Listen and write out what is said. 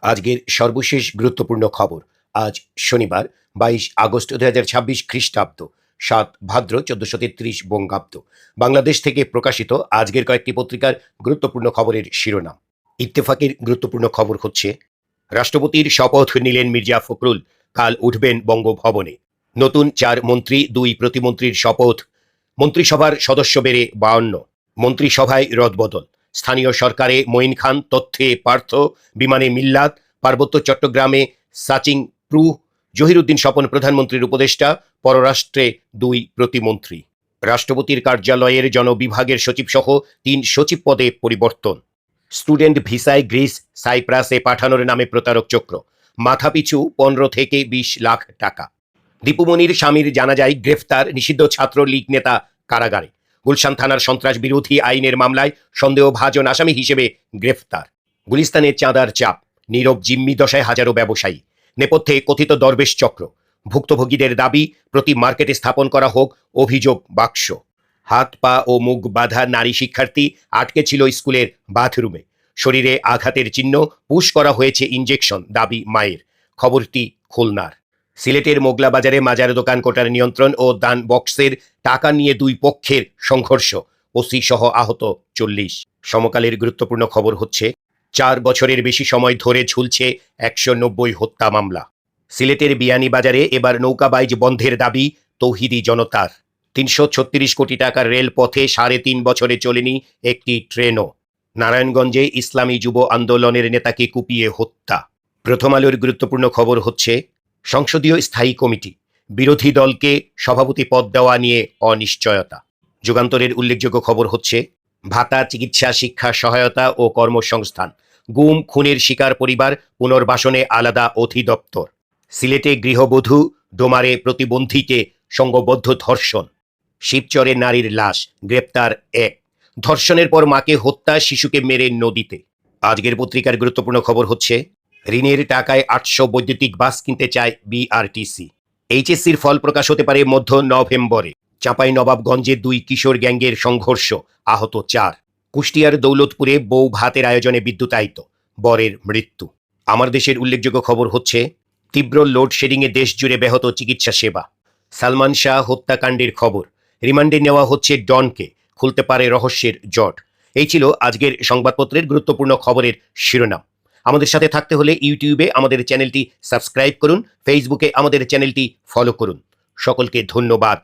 আজকের সর্বশেষ গুরুত্বপূর্ণ খবর। আজ শনিবার 22 আগস্ট 2026 খ্রিস্টাব্দ, 7 ভাদ্র 1433 বঙ্গাব্দ। বাংলাদেশ থেকে প্রকাশিত আজকের কয়েকটি পত্রিকার গুরুত্বপূর্ণ খবরের শিরোনাম। ইত্তেফাকের গুরুত্বপূর্ণ খবর হচ্ছে, রাষ্ট্রপতির শপথ নিলেন মির্জা ফখরুল, কাল উঠবেন বঙ্গভবনে। নতুন 4 মন্ত্রী, 2 প্রতিমন্ত্রীর শপথ। মন্ত্রিসভার সদস্য বেড়ে 52। মন্ত্রিসভায় রদবদল। স্থানীয় সরকারে মঈন খান, তথ্যে পার্থ, বিমানে মিল্লাত, পার্বত্য চট্টগ্রামে সাচিং প্রু, জহিরুদ্দিন স্বপন প্রধানমন্ত্রীর উপদেষ্টা, পররাষ্ট্রে 2 প্রতিমন্ত্রী। রাষ্ট্রপতির কার্যালয়ের জনবিভাগের সচিব সহ 3 সচিব পদে পরিবর্তন। স্টুডেন্ট ভিসায় গ্রিস, সাইপ্রাসে পাঠানোর নামে প্রতারক চক্র। মাথাপিছু 15 থেকে 20 লাখ টাকা। দীপুমনির স্বামীর জানাজায় গ্রেফতার নিষিদ্ধ ছাত্রলীগ নেতা কারাগারে। গুলশান থানার সন্ত্রাস বিরোধী আইনের মামলায় সন্দেহভাজন আসামি হিসেবে গ্রেফতার। গুলিস্তানে চাঁদার চাপ, নীরব জিম্মি দশায় হাজারো ব্যবসায়ী। নেপথ্যে কথিত দরবেশ চক্র। ভুক্তভোগীদের দাবি প্রতি মার্কেটে স্থাপন করা হোক অভিযোগ বাক্স। হাত পা ও মুখ বাঁধা নারী শিক্ষার্থী আটকে ছিল স্কুলের বাথরুমে। শরীরে আঘাতের চিহ্ন, পুশ করা হয়েছে ইঞ্জেকশন, দাবি মায়ের। খবরটি খুলনার। সিলেটের মোগলা বাজারে মাজার দোকান কোটার নিয়ন্ত্রণ ও দান বক্সের টাকা নিয়ে 2 পক্ষের সংঘর্ষ, ওসি সহ আহত 40। সমকালের গুরুত্বপূর্ণ খবর হচ্ছে, 4 বছরের বেশি সময় ধরে ঝুলছে 190 হত্যা মামলা। সিলেটের বিয়ানীবাজারে এবার নৌকাবাইজ বন্ধের দাবি তৌহিদি জনতার। 336 কোটি টাকার রেলপথে 3.5 বছরে চলেনি একটি ট্রেনও। নারায়ণগঞ্জে ইসলামী যুব আন্দোলনের নেতাকে কুপিয়ে হত্যা। প্রথম আলোর গুরুত্বপূর্ণ খবর হচ্ছে, সংসদীয় স্থায়ী কমিটি, বিরোধী দলকে সভাপতি পদ দেওয়া নিয়ে অনিশ্চয়তা। যুগান্তরের উল্লেখযোগ্য খবর হচ্ছে, ভাতা, চিকিৎসা, শিক্ষা সহায়তা ও কর্মসংস্থান। গুম খুনের শিকার পরিবার পুনর্বাসনে আলাদা অধিদপ্তর। সিলেটে গৃহবধূ, ডোমারে প্রতিবন্ধীকে সংঘবদ্ধ ধর্ষণ। শিবচরে নারীর লাশ, গ্রেপ্তার 1। ধর্ষণের পর মাকে হত্যা, শিশুকে মেরে নদীতে। আজকের পত্রিকার গুরুত্বপূর্ণ খবর হচ্ছে, ঋণের টাকায় 800 বৈদ্যুতিক বাস কিনতে চায় বিআরটিসি। এইচএসসির ফল প্রকাশ হতে পারে মধ্য নভেম্বরে। চাঁপাইনবাবগঞ্জে 2 কিশোর গ্যাংয়ের সংঘর্ষ, আহত 4। কুষ্টিয়ার দৌলতপুরে বউ ভাতের আয়োজনে বিদ্যুতায়িত, বরের মৃত্যু। আমার দেশের উল্লেখযোগ্য খবর হচ্ছে, তীব্র লোডশেডিংয়ে দেশ জুড়ে ব্যাহত চিকিৎসা সেবা। সালমান শাহ হত্যাকাণ্ডের খবর, রিমান্ডে নেওয়া হচ্ছে ডনকে, খুলতে পারে রহস্যের জট। এই ছিল আজকের সংবাদপত্রের গুরুত্বপূর্ণ খবরের শিরোনাম। আমাদের সাথে থাকতে হলে ইউটিউবে আমাদের চ্যানেলটি সাবস্ক্রাইব করুন, ফেসবুকে আমাদের চ্যানেলটি ফলো করুন। সকলকে ধন্যবাদ।